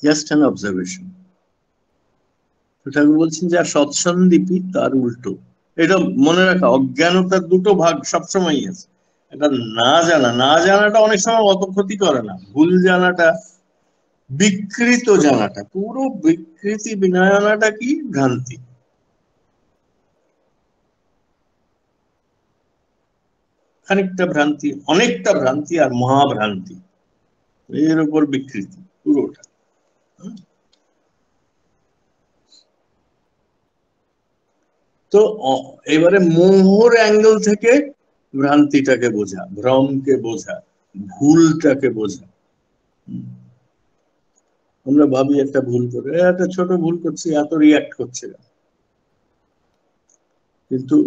Just an observation. ঠাকুর বলছেন যে সৎসন্দীপী তার উল্টো। এটা মনে রাখা, অজ্ঞানতার দুটো ভাগ সবসময় আছে। এটা না জানাটা অনেক সময় অত ক্ষতি করে না, ভুল জানাটা, বিকৃত জানাটা, পুরো বিকৃতি বিনয়নাটা কি ভ্রান্তি। খানিকটা ভ্রান্তি, অনেকটা ভ্রান্তি, আর মহাভ্রান্তি, এর উপর বিকৃতি পুরোটা। তো এবারে মোহর অ্যাঙ্গেল থেকে ভ্রান্তিটাকে বোঝা, ভ্রমকে বোঝা, ভুলটাকে বোঝা। আমরা ভাবি একটা ভুল করে, একটা ছোট ভুল করছি, এত রিয়াক্ট করছে না, কিন্তু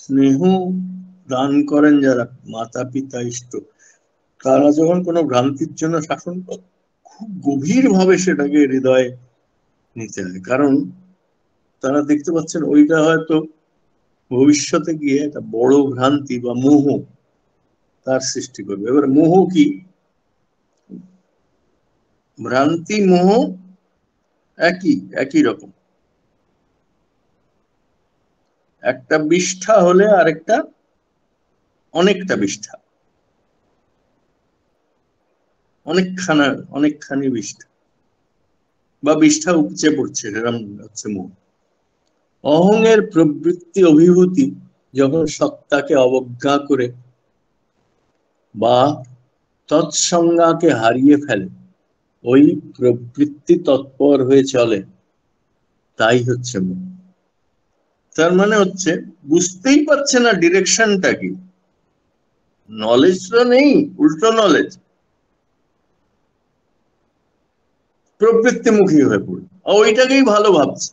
স্নেহ দান করেন যারা মাতা পিতা ইষ্ট, তারা যখন কোনো ভ্রান্তির জন্য শাসন করে, খুব গভীর ভাবে সেটাকে হৃদয়ে নিতে হয়। কারণ তারা দেখতে পাচ্ছেন ওইটা হয়তো ভবিষ্যতে গিয়ে একটা বড় ভ্রান্তি বা মোহ তার সৃষ্টি করবে। এবার মোহ কি? ভ্রান্তি মোহ একই একই রকম। একটা বিষ্ঠা হলে আরেকটা অনেকটা বিষ্ঠা, অনেকখানি বিষ্ঠা, বা বিষ্ঠা উপচে পড়ছে, এরকম হচ্ছে মোহ। অহংয়ের প্রবৃত্তি অভিভূতি যখন সত্তাকে অবজ্ঞা করে বা তৎসংজ্ঞাকে হারিয়ে ফেলে, ওই প্রবৃত্তি তৎপর হয়ে চলে, তাই হচ্ছে মোহ। তার মানে হচ্ছে বুঝতেই পারছে না ডিরেকশনটা কি, নলেজটা নেই, উল্টো নলেজ, প্রবৃত্তিমুখী হয়ে পড়ে ওইটাকেই ভালো ভাবছে।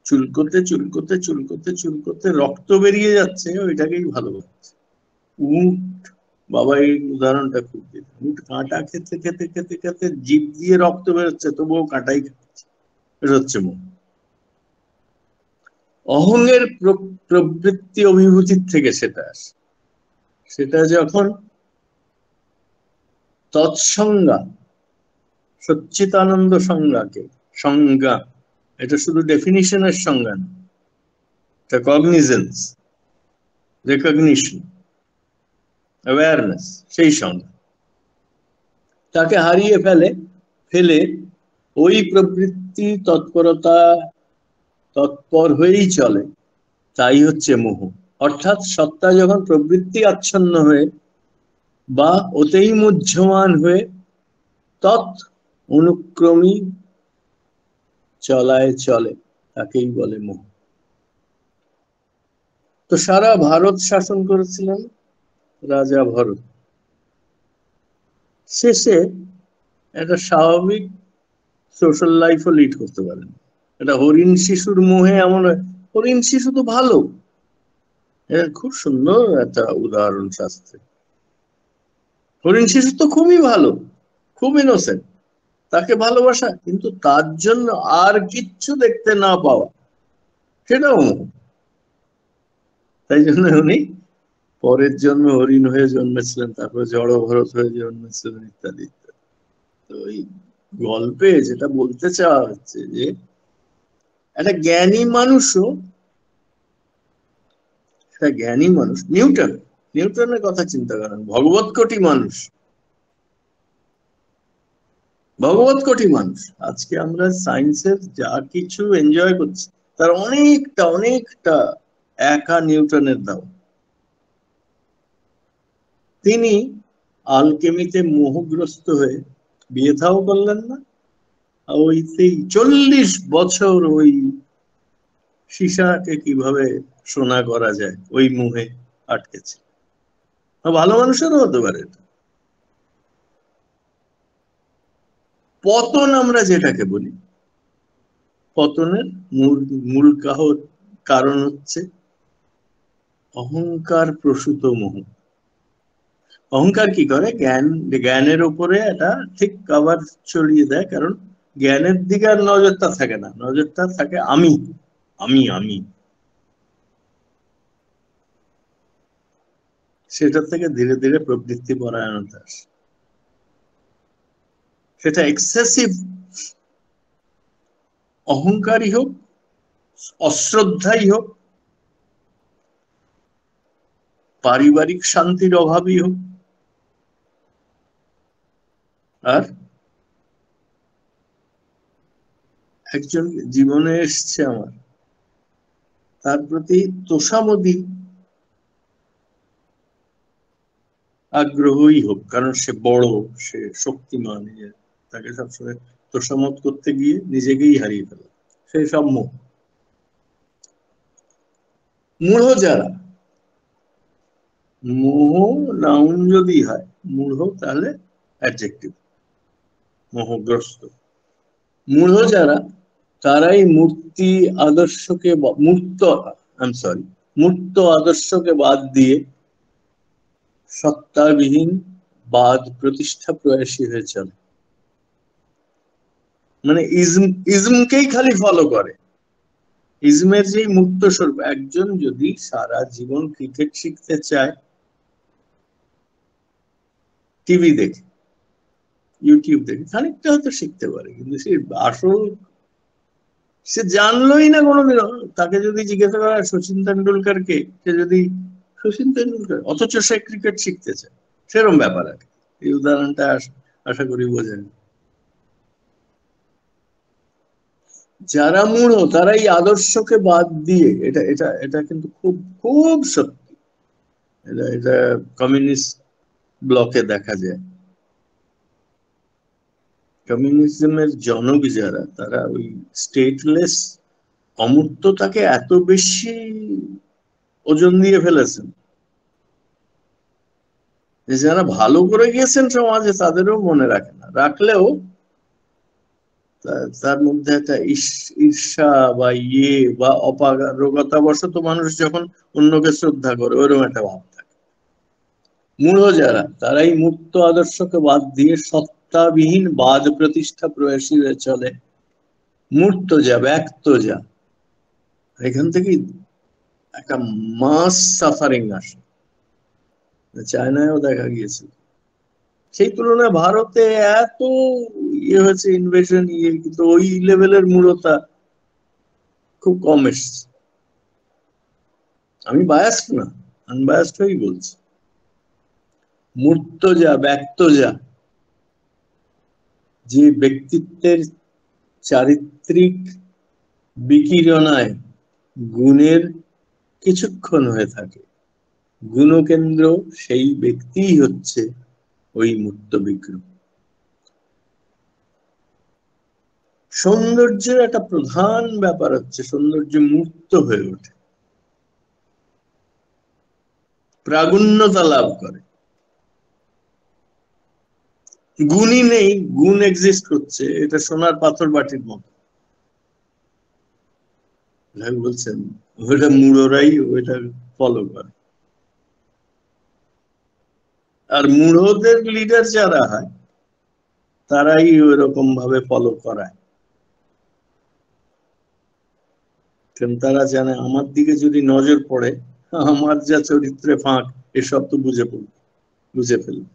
চুলকোতে চুলকোতে চুলকোতে চুলকোতে রক্ত বেরিয়ে যাচ্ছে, ওইটাকেই ভালো ভাবছে। উট, বাবা এই উদাহরণটা খুব দিল, উট কাঁটা খেতে খেতে খেতে খেতে জিভ দিয়ে রক্ত বেরোচ্ছে, তবুও কাঁটাই খাচ্ছে, এটা হচ্ছে মুখ। অহংয়ের প্রবৃত্তি অভিভূতির থেকে সেটা আসে। সেটা যখন তৎসংজ্ঞা, সচ্চিতানন্দ সংজ্ঞাকে, সংজ্ঞা, এটা শুধু ডেফিনিশনের সংজ্ঞা না, এটা কগনিজেন্স, রেকগনিশন, অ্যাওয়ারনেস, সেই সংজ্ঞা তাকে হারিয়ে ফেলে ওই প্রবৃত্তি তৎপরতা তৎপর হয়েই চলে, তাই হচ্ছে মোহ। অর্থাৎ সত্তা যখন প্রবৃত্তি আচ্ছন্ন হয়ে বা ওতেই মুহ্যমান হয়ে তৎ অনুক্রমী চলায় চলে, তাকেই বলে মোহ। তো সারা ভারত শাসন করেছিলেন রাজা ভরত। শেষে একটা স্বাভাবিক সোশ্যাল লাইফও লিড করতে পারেন। এটা হরিণ শিশুর মোহে এমন, হরিণ শিশু তো ভালো, এটা খুব সুন্দর একটা উদাহরণ শাস্ত্রে। হরিণ শিশু তো খুবই ভালো, খুব ইনোসেন্ট, তাকে ভালোবাসা, কিন্তু তার জন্য আর কিচ্ছু দেখতে না পাওয়া, সেটাও মোহ। তাই জন্য উনি পরের জন্মে হরিণ হয়ে জন্মেছিলেন, তারপরে জড় ভরত হয়ে জন্মেছিলেন, ইত্যাদি ইত্যাদি। তো ওই গল্পে যেটা বলতে চাওয়া হচ্ছে যে একটা জ্ঞানী মানুষও, একটা জ্ঞানী মানুষ, নিউটনের কথা চিন্তা করেন, ভগবত কোটি মানুষ আজকে আমরা সায়েন্সের যা কিছু এনজয় করছি, তার অনেকটা অনেকটা একা নিউটনের দাও। তিনি আলকেমিতে মোহগ্রস্ত হয়ে বিয়ে থাও করলেন না, ওই সেই 40 বছর ওই সীসাকে কিভাবে সোনা করা যায় ওই মোহে আটকেছে। ভালো মানুষেরও হতে পারে এটা। পতন আমরা যেটাকে বলি, পতনের মূল মূল কারণ হচ্ছে অহংকার প্রসূত মোহ। অহংকার কি করে, জ্ঞানের উপরে এটা ঠিক কভার ছড়িয়ে দেয়, কারণ জ্ঞানের দিকে আর নজরটা থাকে না, নজরটা থাকে আমি, আমি আমি, সেটা থেকে ধীরে ধীরে প্রবৃত্তি পরায়ণতা আসে। সেটা এক্সেসিভ অহংকারী হোক, অশ্রদ্ধাই হোক, পারিবারিক শান্তির অভাবই হোক, আর একজন জীবনে এসছে আমার, তার প্রতি তোষামোদী আগ্রহই হোক, কারণ সে বড়, সে শক্তিমান, তাকে সবসময় তোষামোদ করতে গিয়ে নিজেকেই হারিয়ে ফেলে, সেই সব মোহ। মূঢ় যারা, মোহ নাউন যদি হয়, মূঢ় তাহলে অ্যাডজেক্টিভ, মোহগ্রস্ত। মূঢ় যারা, তারাই মূর্তি আদর্শকে মূর্ত আদর্শকে বাদ দিয়ে সত্তাবিহীন বাদ প্রতিষ্ঠা প্রয়াসী হয়ে চলে। মানে ইজমকেই খালি ফলো করে। ইজমের যে মুক্ত স্বরূপ, একজন যদি সারা জীবন ক্রিকেট শিখতে চায়, টিভি দেখে, ইউটিউব দেখে খানিকটা হয়তো শিখতে পারে, কিন্তু সে আসল সে জানলোই না কোনোদিন। তাকে যদি জিজ্ঞাসা করা সচিন তেন্ডুলকারকে, সে যদি সচিন তেন্ডুলকার, অথচ সে ক্রিকেট শিখতে চায়, সেরকম ব্যাপার আর কি। এই উদাহরণটা আশা করি বোঝেন। যারা মূঢ় তারা এই আদর্শকে বাদ দিয়ে, এটা এটা এটা কিন্তু খুব খুব সত্যি, এটা এটা কমিউনিস্ট ব্লকে দেখা যায়। কমিউনিজমের জনক যারা, তারা ওই স্টেটলেস অমূর্ততাকে এত বেশি ওজন দিয়ে ফেলেছেন যে যারা ভালো করে গিয়েছেন সমাজে তাদেরও মনে রাখে না, রাখলেও তার মধ্যে একটা ঈর্ষা বা বা অপারগতা বশত মানুষ যখন অন্যকে শ্রদ্ধা করে, ওইরকম একটা ভাব থাকে। মূঢ় যারা, তারাই মুক্ত আদর্শকে বাদ দিয়ে সত্তাবিহীন বাদ প্রতিষ্ঠা প্রয়াসী হয়ে চলে। মূর্ত যা, ব্যক্ত যা, এখান থেকেই একটা মাস সাফারিং আসে, চায়নায়ও দেখা গিয়েছে। সেই তুলনায় ভারতে এত হয়েছে ইনভেশন, কিন্তু ওই লেভেলের মূলতা খুব কম এসছে। আমি বায়াসড না, আনবায়াসড হয়েই বলছি। মূর্ত যা, ব্যক্ত যা, যে ব্যক্তিত্বের চারিত্রিক বিকিরণায় গুণের কিছুক্ষণ হয়ে থাকে, গুণকেন্দ্র সেই ব্যক্তিই হচ্ছে ওই মূর্ত বিগ্রহ। সৌন্দর্যের একটা প্রধান ব্যাপার হচ্ছে সৌন্দর্য মূর্ত হয়ে ওঠে, প্রাগুণ্যতা লাভ করে। গুণই নেই, গুণ এক্সিস্ট করছে, এটা সোনার পাথর বাটির মতো। বলছেন ওইটা মূঢ়রাই ওইটা ফলো করে, আর মূঢ়দের লিডার যারা হয় তারাই ওইরকম ভাবে ফলো করায়। কারণ তারা জানে আমার দিকে যদি নজর পড়ে, আমার যা চরিত্রে ফাঁক, এসব তো বুঝে ফেলবে।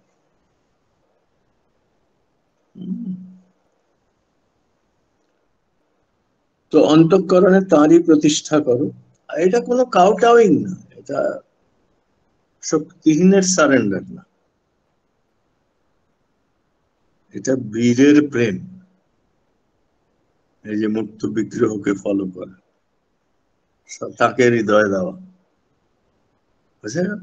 তো অন্তঃকরণে তাঁরই প্রতিষ্ঠা করো, এটা কোনো কাউটাউইং না, এটা শক্তিহীনের সারেন্ডার না, এটা বীরের প্রেম। এই যে মূর্ত বিগ্রহকে ফলো করা, তাকে হৃদয় দেওয়া, বুঝছে না?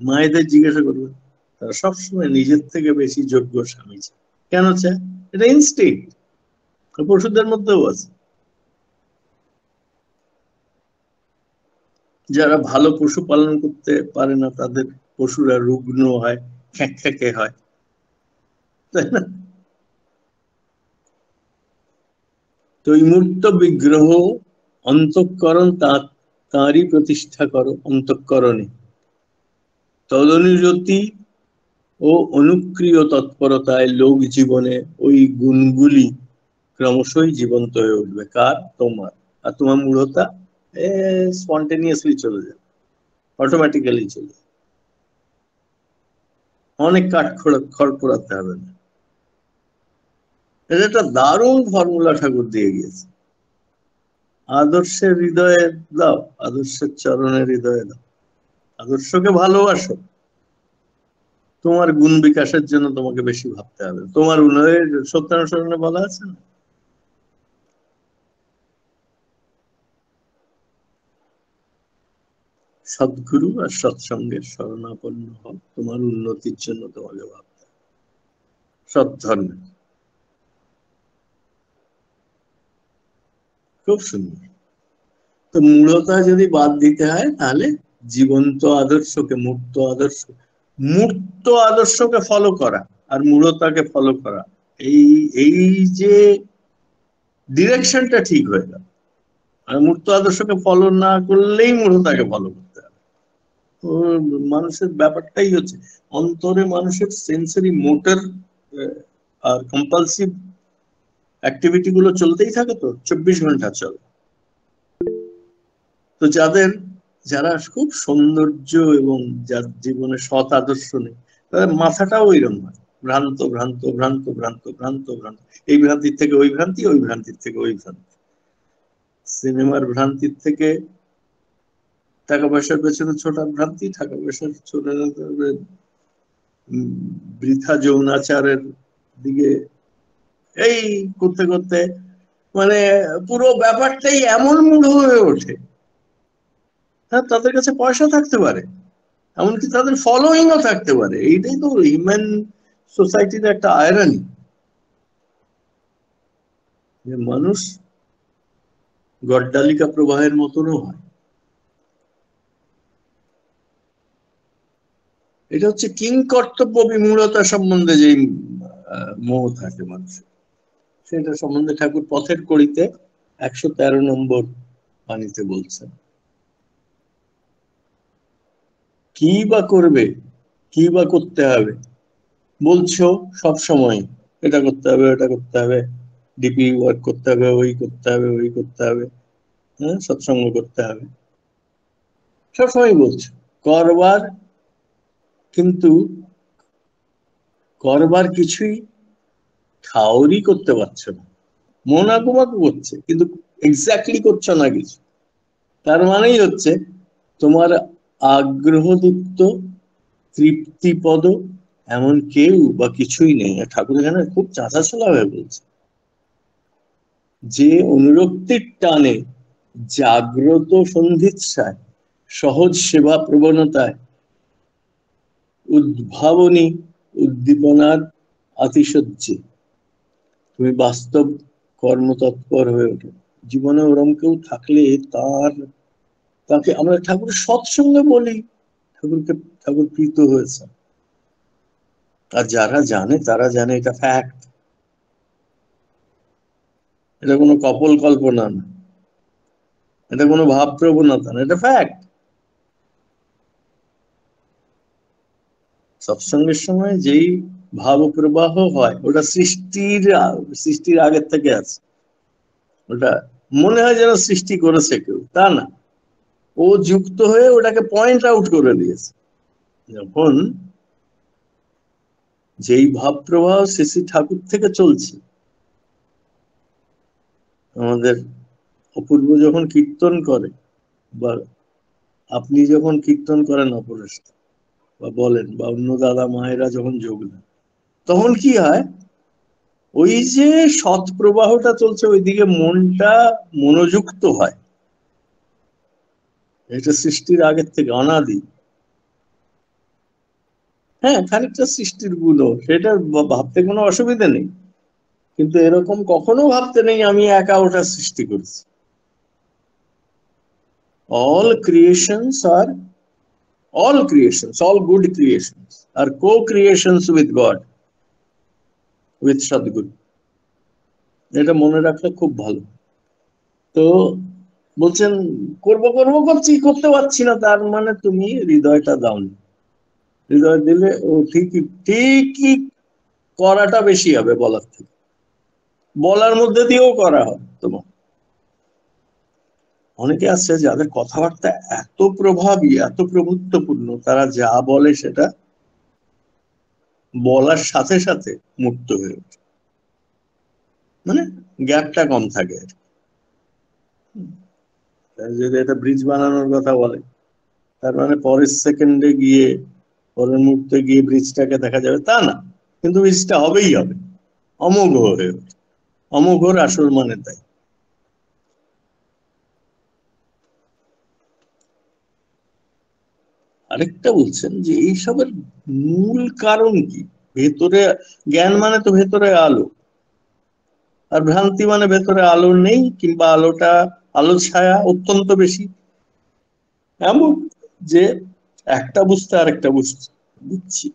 মায়েদের জিজ্ঞাসা করবে, তারা সবসময় নিজের থেকে বেশি যোগ্য স্বামী চায়। কেন চায়? এটা ইনস্টিংক্ট, পশুদের মধ্যেও আছে। যারা ভালো পশু পালন করতে পারে না, তাদের পশুরা রুগ্ন হয়, খ্যাঁকে হয়, তাই না? তো এই মূর্ত বিগ্রহ অন্তঃকরণ তাঁরই প্রতিষ্ঠা করো অন্তঃকরণে, তদনুরতি ও অনুক্রিয় তৎপরতায় লোক জীবনে ওই গুণগুলি ক্রমশই জীবন্ত হয়ে উঠবে। কার? তোমার। আর তোমার মূঢ়তা স্পন্টেনিয়াসলি চলে যাবে, অটোমেটিক্যালি চলে যাবে, অনেক খড় পোড়াতে হবে না। এটা একটা দারুণ ফর্মুলা ঠাকুর দিয়ে গিয়েছে। আদর্শের হৃদয়ে দাও, আদর্শের চরণের হৃদয়ে দাও, আদর্শকে ভালোবাসো। তোমার গুণ বিকাশের জন্য তোমাকে বেশি ভাবতে হবে। তোমার উন্নয়নের সত্যানুসরণে বলা আছে না, সদ্গুরু আর সৎসঙ্গের শরণাপন্ন হও, তোমার উন্নতির জন্য তোমাকে ভাবতে হবে। সৎ ধর্মে খুব সুন্দর। তো মূঢ়তা যদি বাদ দিতে হয়, তাহলে জীবন্ত আদর্শকে, মূর্ত আদর্শকে ফলো করা আর মূঢ়তাকে ফলো করা, এই এই যে ডিরেকশনটা ঠিক হয়ে গেল। আর মূর্ত আদর্শকে ফলো না করলেই মূঢ়তাকে ফলো করতে হবে। তো মানুষের ব্যাপারটাই হচ্ছে, অন্তরে মানুষের সেন্সরি মোটর আর কম্পালসিভ অ্যাক্টিভিটি গুলো চলতেই থাকে, তো 24 ঘন্টা চলে। তো যারা খুব সৌন্দর্য এবং যার জীবনে সৎ আদর্শ নেই, তাদের মাথাটাও ওইরকম হয়, ভ্রান্ত ভ্রান্ত ভ্রান্ত ভ্রান্ত ভ্রান্ত ভ্রান্ত, এই ভ্রান্তির থেকে ওই ভ্রান্তি, ওই ভ্রান্তির থেকে ওই ভ্রান্তি, সিনেমার ভ্রান্তির থেকে টাকা পয়সার পেছনে ছোটার ভ্রান্তি, টাকা পয়সার ছোটার বৃথা যৌনাচারের দিকে এই করতে করতে মানে পুরো ব্যাপারটাই এমন মূঢ় হয়ে ওঠে। হ্যাঁ, তাদের কাছে পয়সা থাকতে পারে, এমনকি তাদের ফলোইংও থাকতে পারে। এইটাই তো হিউম্যান সোসাইটির একটা আয়রনি, যে মানুষ গড্ডালিকা প্রবাহের মতনও হয়। এটা হচ্ছে কিং কর্তব্য বিমূঢ়তা সম্বন্ধে যে মোহ থাকে মানুষের, সেটা সম্বন্ধে ঠাকুর পথের কড়িতে 113 নম্বর বাণীতে বলছেন। কি বা করবে, কি বা করতে হবে, বলছো সব সময় এটা করতে হবে, এটা করতে হবে, ডিপি ওয়ার্ক করতে হবে, ওই করতে হবে, ওই করতে হবে, হ্যাঁ, সৎসঙ্গ করতে হবে, সবসময় বলছো করবার, কিন্তু করবার কিছুই ঠাউরই করতে পারছো না। মন আঁকুবাঁকু করছে, কিন্তু এক্স্যাক্টলি করছো না কিছু। তার মানেই হচ্ছে তোমার আগ্রহদীপ্ত তৃপ্তিপদ এমন কেউ বা কিছুই নেই। ঠাকুর এখানে খুব চাঁচাছোলা হয়ে বলছে, যে অনুরক্তির টানে, জাগ্রত সন্ধিৎসায়, সহজ সেবা প্রবণতায়, উদ্ভাবনী উদ্দীপনার আতিশয্যে তুমি বাস্তব কর্মতৎপর হয়ে ওঠো। জীবনে ওরম কেউ থাকলে তাকে আমরা ঠাকুরের সৎসঙ্গে বলি, ঠাকুর প্রীত হয়েছে। আর যারা জানে তারা জানে এটা ফ্যাক্ট, এটা কোনো কপল কল্পনা না, এটা কোনো ভাব প্রবণতা না, এটা ফ্যাক্ট। সৎসঙ্গের সময় যেই ভাব প্রবাহ হয়, ওটা সৃষ্টির আগের থেকে আছে। ওটা মনে হয় যেন সৃষ্টি করেছে কেউ, তা না, ও যুক্ত হয়ে ওটাকে পয়েন্ট আউট করে দিয়েছে। যখন যেই ভাব প্রবাহ শ্রী শ্রী ঠাকুর থেকে চলছে, আমাদের অপূর্ব যখন কীর্তন করে, বা আপনি যখন কীর্তন করেন অপরের সাথে, বা বলেন, বা অন্য দাদা মায়েরা যখন যোগ দেন, তখন কি হয়, ওই যে সৎ প্রবাহটা চলছে ওইদিকে মনটা মনোযুক্ত হয়। এটা সৃষ্টির আগের থেকে অনাদি। হ্যাঁ, খানিকটা সৃষ্টির গুলো, সেটা ভাবতে কোনো অসুবিধা নেই, কিন্তু এরকম কখনো ভাবতে নেই আমি একা ওটা সৃষ্টি করেছি। all creations are all good creations are co-creations with God, with Sadguru. এটা মনে রাখলে খুব ভালো। তো বলছেন করবো করবো করছি, করতে পারছি না, তার মানে তুমি হৃদয়টা দাওনি। হৃদয় দিলে ও ঠিকই ঠিকই করাটা বেশি হবে বলার থেকে, বলার মধ্যে দিয়েও করা হবে তোমার। অনেকে আছে যাদের কথাবার্তা এত প্রভাবী, এত প্রভুত্বপূর্ণ, তারা যা বলে সেটা বলার সাথে সাথে মুক্ত হয়ে ওঠে। মানে গ্যাপটা কম থাকে। যদি এটা ব্রিজ বানানোর কথা বলে, তার মানে পরের সেকেন্ডে গিয়ে, পরের মুহূর্তে গিয়ে ব্রিজটাকে দেখা যাবে তা না, কিন্তু ব্রিজটা হবেই হবে, অমোঘ হয়ে ওঠে। অমোঘর আসল মানে তাই। আরেকটা বলছেন যে এইসবের মূল কারণ কি। ভেতরে জ্ঞান মানে তো ভেতরে আলো, আর ভ্রান্তি মানে ভেতরে আলো নেই, কিংবা আলোটা, আলো ছায়া অত্যন্ত বেশি, এমন যে একটা বুঝতে আরেকটা বুঝছি।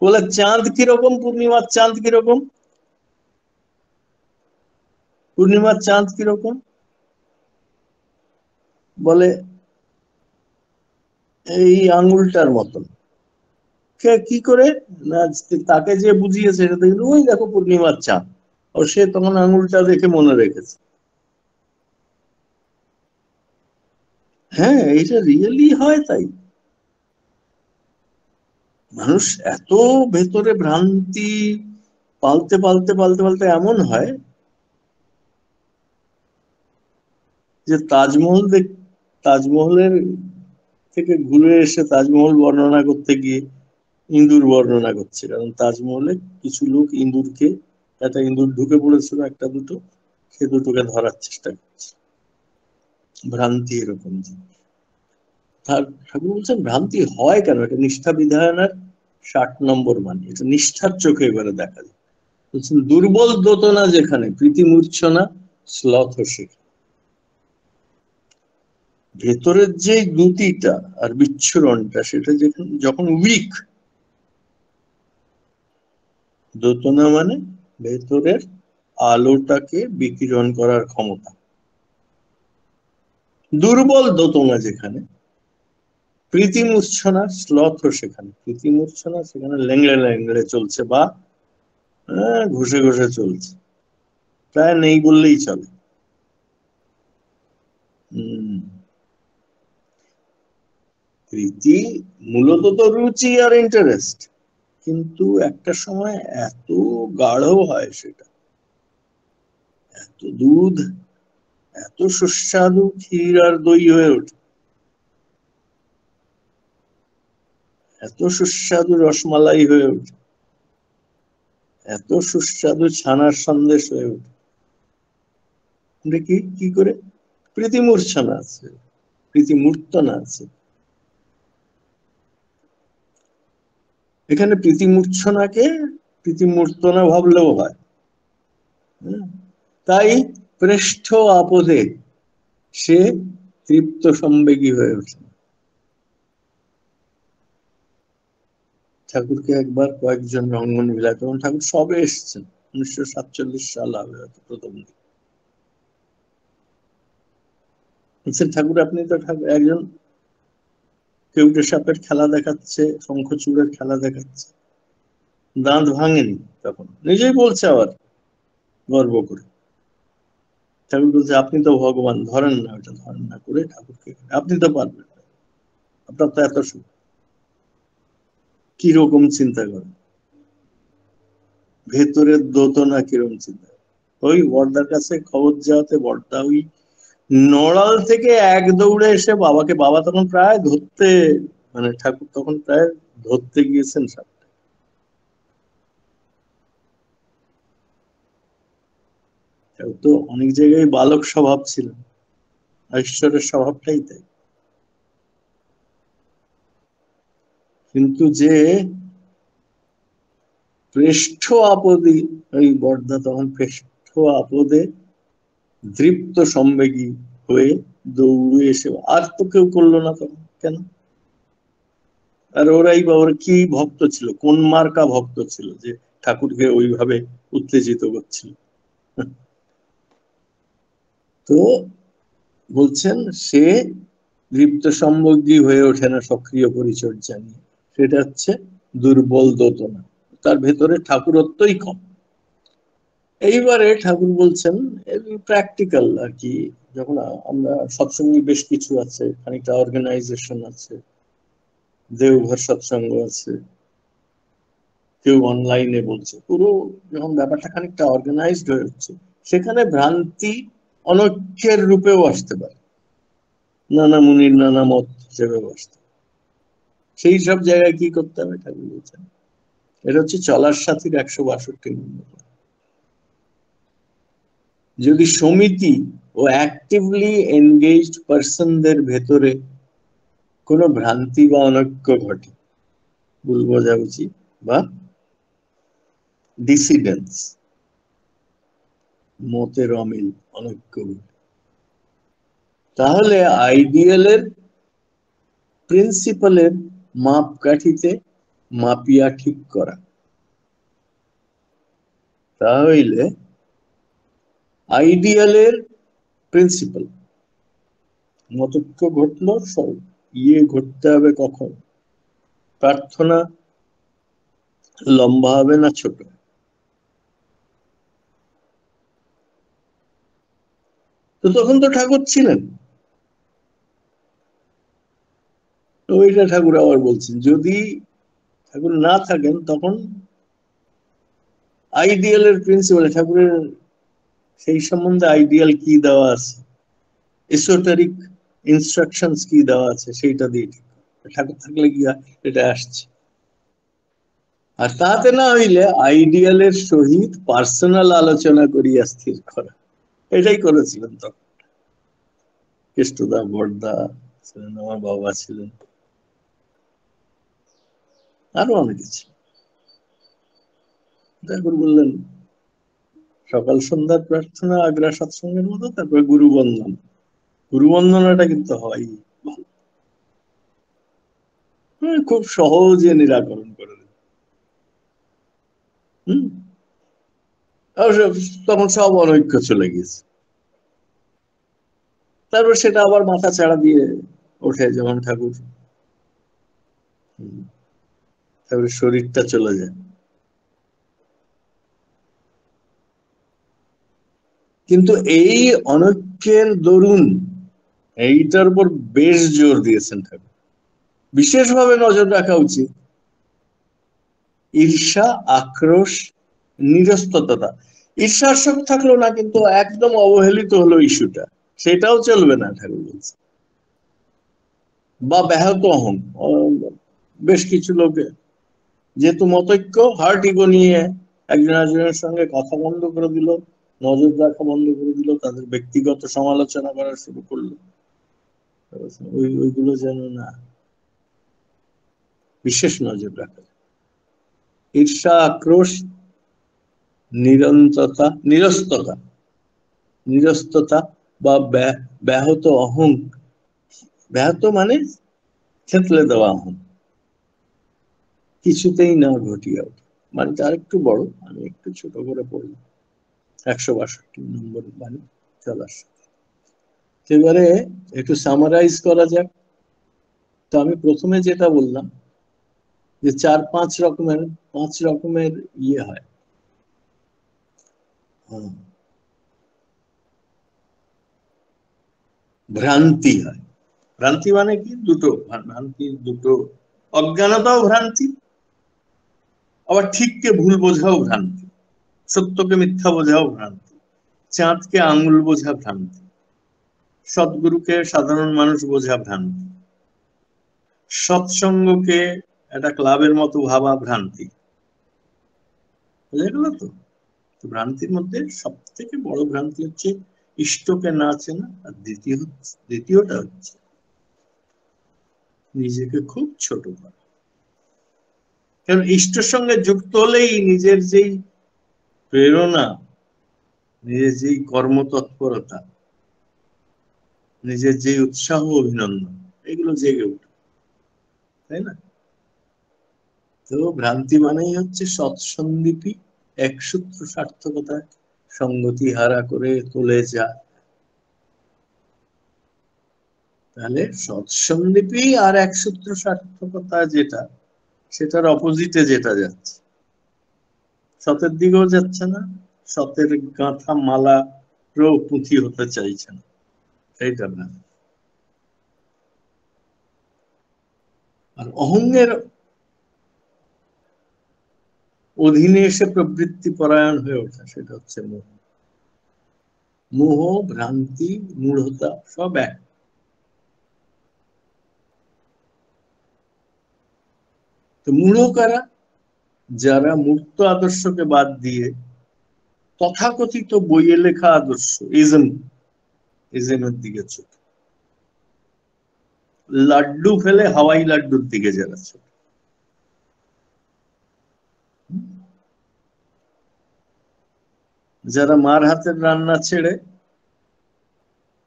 বলে চাঁদ কিরকম, পূর্ণিমার চাঁদ কিরকম, পূর্ণিমার চাঁদ কিরকম, বলে এই আঙুলটার মতন। কি করে না, তাকে যে বুঝিয়েছে সেটা দেখলো, ওই দেখো পূর্ণিমার চাঁদ, ও সে তখন আঙুলটা দেখে মনে রেখেছে। হ্যাঁ, এটা রিয়েলি হয় তাই। মানুষ এত ভেতরে ভ্রান্তি পালতে পালতে পালতে পালতে এমন হয় যে তাজমহলের থেকে ঘুরে এসে তাজমহল বর্ণনা করতে গিয়ে ইঁদুর বর্ণনা করছে। কারণ তাজমহলে কিছু লোক ইঁদুরকে, একটা ইঁদুর ঢুকে পড়েছিল একটা দুটো, সে দুটোকে ধরার চেষ্টা করছে। ভ্রান্তি এরকম জিনিস। ঠাকুর বলছেন ভ্রান্তি হয় কেন, এটা নিষ্ঠা বিধায়নের 60 নম্বর মানে, এটা নিষ্ঠার চোখে এবারে দেখা যায়। বলছেন দুর্বল দোতনা যেখানে, প্রীতি মূর্ছনা শ্লথ শেখে। ভেতরের যে দ্যুতিটা আর বিচ্ছুরণটা, সেটা যখন উইক, দোতনা মানে ভেতরের আলোটাকে বিকিরণ করার ক্ষমতা। দুর্বল দোতনা যেখানে, প্রীতি মূর্ছনা শ্লথ সেখানে, প্রীতি মূর্ছনা সেখানে লেংড়ে লেংড়ে চলছে, বা ঘষে ঘষে চলছে, প্রায় নেই বললেই চলে। হম। প্রীতি মূলত তো রুচি আর ইন্টারেস্ট, কিন্তু একটা সময় এত গাঢ় হয় সেটা, এত দুধ, এত সুস্বাদু ক্ষীর আর দই হয়ে ওঠে, এত সুস্বাদু রসমালাই হয়ে ওঠে, এত সুস্বাদু ছানার সন্দেশ হয়ে ওঠে। কি কি করে? প্রীতি মূর্ছনা আছে, প্রীতি মূর্তনা আছে। এখানে প্রীতি মূর্ছনাকে প্রীতি মূর্তনা ভাবলেও হয়। তাই পৃষ্ঠ আপদে সে তৃপ্ত সম্বেগী হয়ে ওঠে। ঠাকুরকে একবার কয়েকজন রঙ্গন বিলায়, তখন ঠাকুর সবে এসছেন, 1947 সাল হবে হয়তো প্রথম দিন। বলছেন ঠাকুর আপনি তো একজন কেউটে সাপের খেলা দেখাচ্ছে, শঙ্খচূড়ের খেলা দেখাচ্ছে, দাঁত ভাঙেনি, তখন নিজেই বলছে আবার গর্ব করে। ঠাকুর বলছে আপনি তো ভগবান, ধরেন না ওটা, ধরেন না করে ঠাকুরকে, আপনি তো পারবেন, আপনার তো এত সুখ। কিরকম চিন্তা করেন, ভেতরের দোতনা কিরকম চিন্তা। ওই বর্দার কাছে খবর যাওয়াতে বর্দা ওই নড়াল থেকে এক দৌড়ে এসে বাবাকে, বাবা তখন প্রায় ধরতে, মানে ঠাকুর তখন প্রায় ধরতে গিয়েছেন সাপটা। তো অনেক জায়গায় বালক স্বভাব ছিল, ঈশ্বরের স্বভাবটাই তাই। কিন্তু যে পৃষ্ঠ আপদে, ওই বর্দা তখন পৃষ্ঠ আপদে দৃপ্ত সম্বেগী হয়ে দৌড়ে এসে, আর তো কেউ করলো না তখন, কেন? আর ওরাই বা ওরা কি ভক্ত ছিল, কোন মার্কা ভক্ত ছিল যে ঠাকুরকে ওইভাবে উত্তেজিত করছিল। তো বলছেন সে দৃপ্ত সম্বেগী হয়ে ওঠে না সক্রিয় পরিচর্যা নিয়ে, সেটা হচ্ছে দুর্বল দোতনা, তার ভেতরে ঠাকুরত্বই কম। এইবারে ঠাকুর বলছেন প্র্যাকটিক্যাল আর কি, যখন আমরা সৎসঙ্গী বেশ কিছু আছে, খানিকটা অর্গানাইজেশন আছে, দেওঘর সৎসঙ্গ আছে, কেউ অনলাইনে বলছে, পুরো যখন ব্যাপারটা খানিকটা অর্গানাইজড হয়ে হচ্ছে, সেখানে ভ্রান্তি অনৈক্যের রূপেও আসতে পারে, নানা মুনির নানা মত হিসেবেও আসতে পারে। সেই সব জায়গায় কি করতে হবে ঠাকুর বলছেন, এটা হচ্ছে চলার সাথীর 162 নম্বর। যদি সমিতি ও অ্যাক্টিভলি এনগেজড পার্সনদের ভেতরে কোনো ভ্রান্তি বা অনৈক্য ঘটে, ভুল বোঝাবুঝি বা ডিসিডেন্স, মতের অমিল, অনৈক্য, তাহলে আইডিয়ালের প্রিন্সিপালের মাপকাঠিতে মাপিয়া ঠিক করা। তাহলে আইডিয়ালের প্রিন্সিপাল, মতৈক্য ঘটলো, ঘটতে হবে কখন, প্রার্থনা লম্বা হবে না ছোট, তো তখন তো ঠাকুর ছিলেন। ওইটা ঠাকুর আবার বলছেন, যদি ঠাকুর না থাকেন তখন আইডিয়ালের প্রিন্সিপাল, ঠাকুরের সেই সম্বন্ধে আইডিয়াল কি দেওয়া আছে, এসোটারিক ইনস্ট্রাকশনস কি দেওয়া আছে, সেইটা দিয়ে ঠিক ঠাকুর থাকলে কি এটা আসছে। আর তাতে না হইলে আইডিয়ালের সহিত পার্সোনাল আলোচনা করিয়া স্থির করা, এটাই করেছিলেন তখন। কেষ্টদা, বড়দা ছিলেন, আমার বাবা ছিলেন, আরো অনেকে ছিল। ঠাকুর বললেন সকাল সন্ধ্যার প্রার্থনা আগ্রা সৎসঙ্গের মতো, তারপরে গুরুবন্ধন, গুরুবন্দনাটা কিন্তু হয় ভালো, খুব সহজে নিরাকরণ করে দেয়। হম, তখন সব অনৈক্য চলে গিয়েছে। তারপর সেটা আবার মাথা চাড়া দিয়ে ওঠে, যেমন ঠাকুর, তারপরে শরীরটা চলে যায়। কিন্তু এই অনৈক্যের দরুন এইটার উপর বেশ জোর দিয়েছেন ঠাকুর, বিশেষভাবে নজর রাখা উচিত ঈর্ষা, আক্রোশ, নিরস্ততা। ঈর্ষার শোক থাকলো না, কিন্তু একদম অবহেলিত হলো ইস্যুটা, সেটাও চলবে না ঠাকুর বলছে। বা ব্যাহত হন, বেশ কিছু লোকে যেহেতু মতৈক্য, হার্ট ইগো নিয়ে একজন একজনের সঙ্গে কথা বন্ধ করে দিল, নজর রাখা বন্ধ করে দিল, তাদের ব্যক্তিগত সমালোচনা করা শুরু করলো, ওইগুলো যেন না, বিশেষ নজর রাখা। ঈর্ষা, আক্রোশ, নিরন্ততা, নিরস্ততা, নিরস্ততা বা ব্যাহত অহং, ব্যাহত মানে থেতলে দেওয়া অহং, কিছুতেই না ঘটিয়া ওঠে। মানে তার একটু বড়, আমি একটু ছোট করে পড়লাম 162 নম্বর বাণী চলার সাথে। এবারে একটু সামারাইজ করা যাক। তো আমি প্রথমে যেটা বললাম যে 5 রকমের ইয়ে হয়, ভ্রান্তি হয়। ভ্রান্তি মানে কি, দুটো ভ্রান্তি, দুটো, অজ্ঞানতাও ভ্রান্তি, আবার ঠিককে ভুল বোঝাও ভ্রান্তি, সত্যকে মিথ্যা বোঝাও ভ্রান্তি, চাঁদকে আঙুল বোঝা ভ্রান্তি, সদ্গুরুকে সাধারণ মানুষ বোঝা ভ্রান্তি, সৎসঙ্গকে একটা ক্লাবের মতো ভাবা ভ্রান্তি। বুঝে গেল তো? ভ্রান্তির মধ্যে সব থেকে বড় ভ্রান্তি হচ্ছে ইষ্টকে না চেনা, আর দ্বিতীয়টা হচ্ছে নিজেকে খুব ছোট করা। কারণ ইষ্টের সঙ্গে যুক্ত হলেই নিজের যেই প্রেরণা, নিজের যেই কর্মতৎপরতা, নিজের যে উৎসাহ, অভিনন্দন, এগুলো জেগে উঠে, তাই না? তো ভ্রান্তি মানেই হচ্ছে সৎসন্দীপী একসূত্র সার্থকতায় সঙ্গতি হারা করে তোলে যা। তাহলে সৎসন্দীপী আর একসূত্র সার্থকতা যেটা, সেটার অপোজিটে যেটা যাচ্ছে, সতের দিকেও যাচ্ছে না, সতের গাঁথা মালা পুঁথি হতে চাইছে না, এইটা না। আর অহংয়ের অধীনে এসে প্রবৃত্তি পরায়ণ হয়ে ওঠা, সেটা হচ্ছে মোহ। মোহ, ভ্রান্তি, মূঢ়তা সব এক। তো মূঢ় কারা? যারা মূর্ত আদর্শকে বাদ দিয়ে তথাকথিত বইয়ে লেখা আদর্শ, ইজমের দিকে ছোট, লাড্ডু ফেলে হাওয়াই লাড্ডুর দিকে যারা ছোট। যারা মার হাতের রান্না ছেড়ে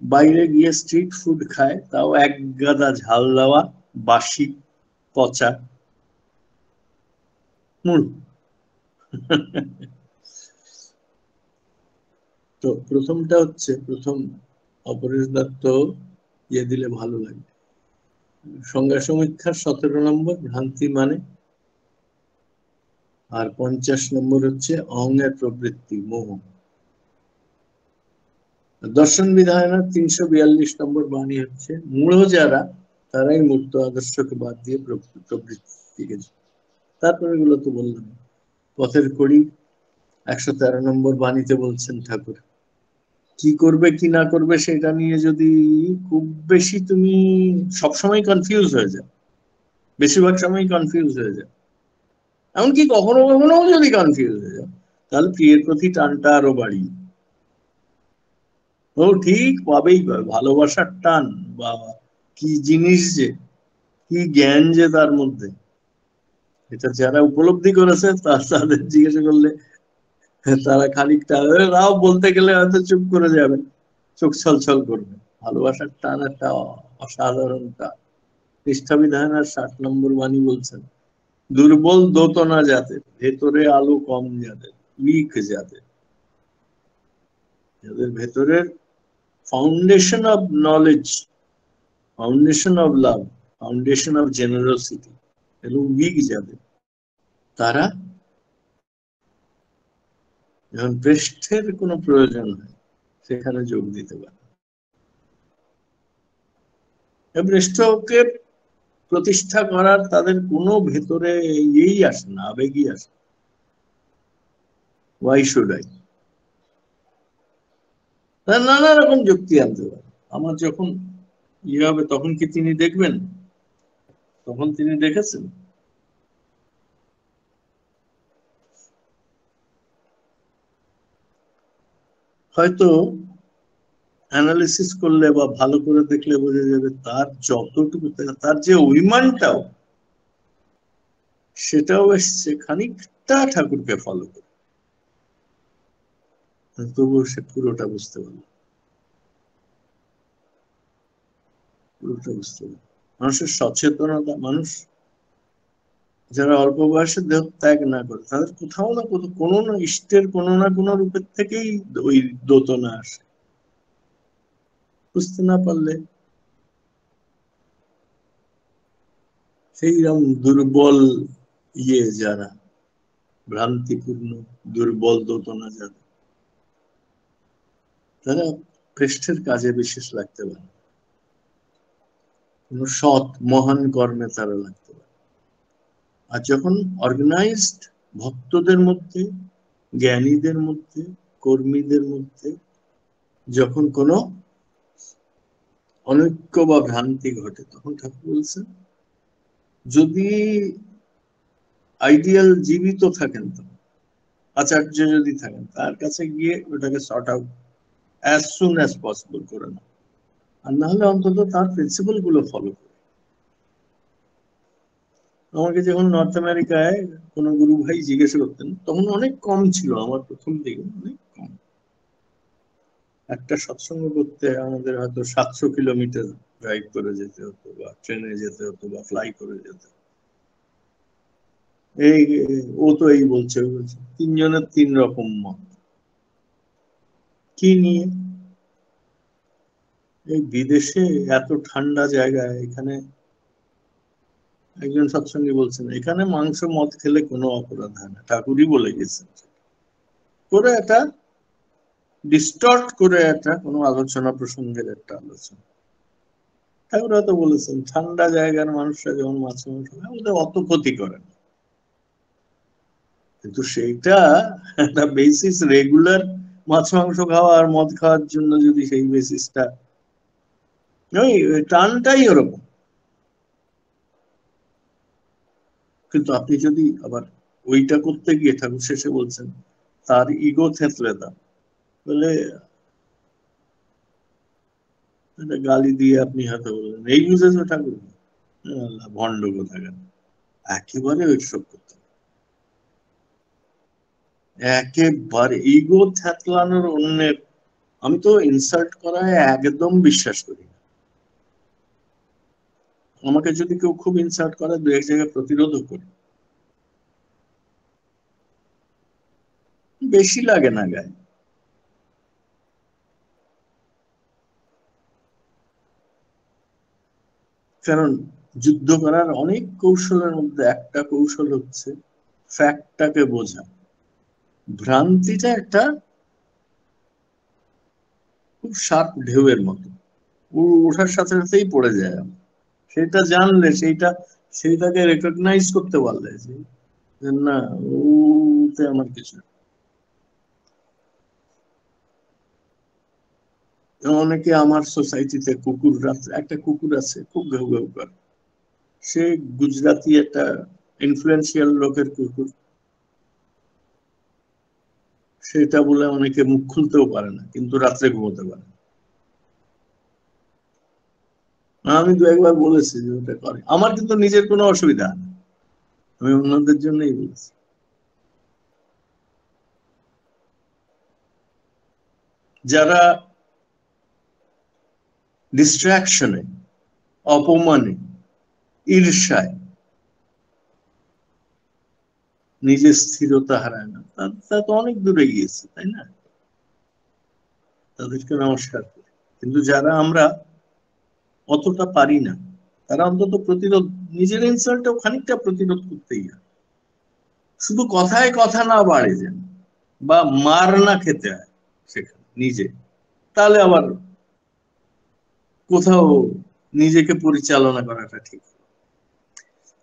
বাইরে গিয়ে স্ট্রিট ফুড খায়, তাও এক গাদা ঝাল দেওয়া, বাসি, পচা, মূল। তো প্রথমটা হচ্ছে, প্রথম অপরেশ দত্ত ইয়ে দিলে ভালো লাগে, সংজ্ঞা সমীক্ষার 17 নম্বর ভ্রান্তি মানে, আর 50 নম্বর হচ্ছে অহংয়ের প্রবৃত্তি, মোহ। দর্শন বিধায়নের 342 নম্বর বাণী হচ্ছে মূঢ় যারা, তারাই মূর্ত আদর্শকে বাদ দিয়ে প্রবৃত্তিকে। তারপরে এগুলো তো বললাম। পথের কড়ি 113 নম্বর বাণীতে বলছেন ঠাকুর, কি করবে কি না করবে সেটা নিয়ে যদি খুব বেশি তুমি সবসময় কনফিউজ হয়ে যাও, বেশিরভাগ সময় কনফিউজ হয়ে যাও, এমনকি কখনো কখনো যদি কনফিউজ হয়ে যাও, তাহলে প্রিয়ের প্রতি টানটা আরো বাড়িয়ে, ও ঠিক পাবেই পাবে, ভালোবাসার টান বা কি জিনিস যে, কি জ্ঞান যে তার মধ্যে, এটা যারা উপলব্ধি করেছে তাদের জিজ্ঞাসা করলে তারা খানিকটা, রাও বলতে গেলে হয়তো চুপ করে যাবেন, চোখ ছলছল করবে। ভালোবাসার টান একটা অসাধারণ টান। নিষ্ঠা বিধানের 60 নম্বর বাণী বলছেন, দুর্বল দোতনা যাদের, ভেতরে আলো কম যাদের, উইক যাদের, যাদের ভেতরের foundation of knowledge, foundation of love, foundation of generosity এবং উইক যাদের, তারা যখন পৃষ্ঠের কোনো প্রয়োজন হয় সেখানে যোগ দিতে পারে। পৃষ্ঠকে প্রতিষ্ঠা করার তাদের কোনো ভেতরে ইয়েই আসে না, আবেগই আসে। ওয়াই শুড আই, নানা রকম যুক্তি আনতে পারে। আমার যখন ইয়ে হবে তখন কি তিনি দেখবেন? তখন তিনি দেখেছেন? হয়তো অ্যানালিসিস করলে বা ভালো করে দেখলে বোঝা যাবে তার যতটুকু, তার যে অভিমানটাও, সেটাও এসছে খানিকটা ঠাকুরকে ফলো করে, তবুও সে পুরোটা বুঝতে পারল, পুরোটা বুঝতে পারল। মানুষের সচেতনতা, মানুষ যারা অল্প বয়সে দেহ ত্যাগ না করে, তাদের কোথাও না কোথাও কোনো না ইষ্টের কোনো না কোনো রূপের থেকেই ওই দোতনা আসে। বুঝতে না পারলে সেইরকম দুর্বল ইয়ে যারা, ভ্রান্তিপূর্ণ দুর্বল দোতনা যারা, তারা পৃষ্ঠের কাজে বিশেষ লাগতে পারে, কোন সৎ মহান কর্মে তারা লাগতে পারে। আর যখন অর্গানাইজড ভক্তদের মধ্যে, জ্ঞানীদের মধ্যে, কর্মীদের মধ্যে যখন কোনো অনৈক্য বা ভ্রান্তি ঘটে, তখন ঠাকুর বলছেন যদি আইডিয়াল জীবিত থাকেন, তো আচার্য যদি থাকেন, তার কাছে গিয়ে ওটাকে sort out as soon as possible করে না, আর না হলে অন্তত তার প্রিন্সিপাল গুলো ফলো করে। আমাকে যখন নর্থ আমেরিকায় কোনো গুরু ভাই জিজ্ঞেস করতেন, তখন অনেক কম ছিল, আমার প্রথম দিকে অনেক কম, একটা সৎসঙ্গ করতে আমাদের হয়তো 700 কিলোমিটার ড্রাইভ করে যেতে হতো, বা ট্রেনে যেতে হতো, বা ফ্লাই করে যেতে হতো। এই ও তো এই বলছে, ওই বলছে, তিনজনের তিন রকম মত। কি নিয়ে? এই বিদেশে এত ঠান্ডা জায়গায়, এখানে একজন সৎসঙ্গী বলছেন এখানে মাংস মদ খেলে কোনো অপরাধ হয় না, ঠাকুরই বলে গেছেন। করে একটা ডিস্টর্ট করে একটা কোনো আলোচনা প্রসঙ্গের একটা আলোচনা, ঠাকুর হয়তো বলেছেন ঠান্ডা জায়গার মানুষরা যখন মাছ মাংস খায়, ওদের অত ক্ষতি করে না। কিন্তু সেইটা একটা বেসিস রেগুলার মাছ মাংস খাওয়া আর মদ খাওয়ার জন্য যদি সেই বেসিসটা, ওই টানটাই ওরকম। কিন্তু আপনি যদি আবার ওইটা করতে গিয়ে ঠাকুর শেষে বলছেন তার ইগো থেঁতলে দাও, বলে গালি দিয়ে আপনি হয়তো বললেন এই বুঝেছো ঠাকুর, ভণ্ড কোথাকার, একেবারে ওইসব করতে হবে। একেবারে ইগো থ্যাতলানোর অন্যের, আমি তো ইনসাল্ট করায় একদম বিশ্বাস করি না। আমাকে যদি কেউ খুব ইনসাল্ট করে দু এক জায়গায় প্রতিরোধও করি, বেশি লাগে না গায়ে। কারণ যুদ্ধ করার অনেক কৌশলের মধ্যে একটা কৌশল হচ্ছে ফ্যাক্টটাকে বোঝা। ভ্রান্তিটা একটা খুব শার্প ঢেউয়ের মতো, ওঠার সাথে সাথেই পড়ে যায়। সেটা জানলে সেইটাকে রেকগনাইজ করতে পারলে যে না, ওতে আমার কিছু। অনেকে আমার সোসাইটিতে কুকুর, একটা কুকুর আছে খুব ঘেউ ঘেউ করে, সে গুজরাটি একটা ইনফ্লুয়েন্সিয়াল লোকের কুকুর, সেটা বলে অনেকে মুখ খুলতেও পারে না, কিন্তু রাত্রে ঘুমোতে পারে। আমি দু একবার বলেছি যে ওটা করে, আমার কিন্তু নিজের কোনো অসুবিধা নেই, আমি অন্যদের জন্যই বলেছি। যারা ডিস্ট্রাকশনে, অপমানে, ঈর্ষায় নিজের স্থিরতা হারায় না, তা তো অনেক দূরে গিয়েছে, তাই না? তাদেরকে নমস্কার করি। কিন্তু যারা আমরা অতটা পারি না, তারা অন্তত প্রতিরোধ, নিজের ইনসাল্টও খানিকটা প্রতিরোধ করতেই হয়। শুধু কথায় কথা না বাড়ে যেন, বা মার না খেতে হয় সেখানে নিজে, তাহলে আবার কোথাও নিজেকে পরিচালনা করাটা ঠিক।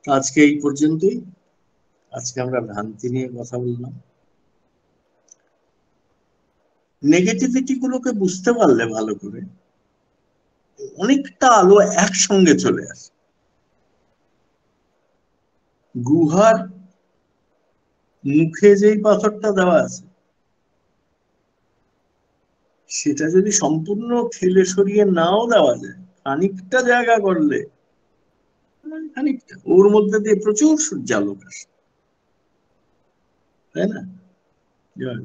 আজকে এই পর্যন্তই। আজকে আমরা ভ্রান্তি নিয়ে কথা বললাম। নেগেটিভিটি গুলোকে বুঝতে পারলে ভালো করে, অনেকটা আলো একসঙ্গে চলে আসে। গুহার মুখে যেই পাথরটা দেওয়া আছে, সেটা যদি সম্পূর্ণ ঠেলে সরিয়ে নাও দেওয়া যায়, খানিকটা জায়গা করলে, খানিকটা ওর মধ্যে দিয়ে প্রচুর সূর্যালোক আসে, তাই না? জয়।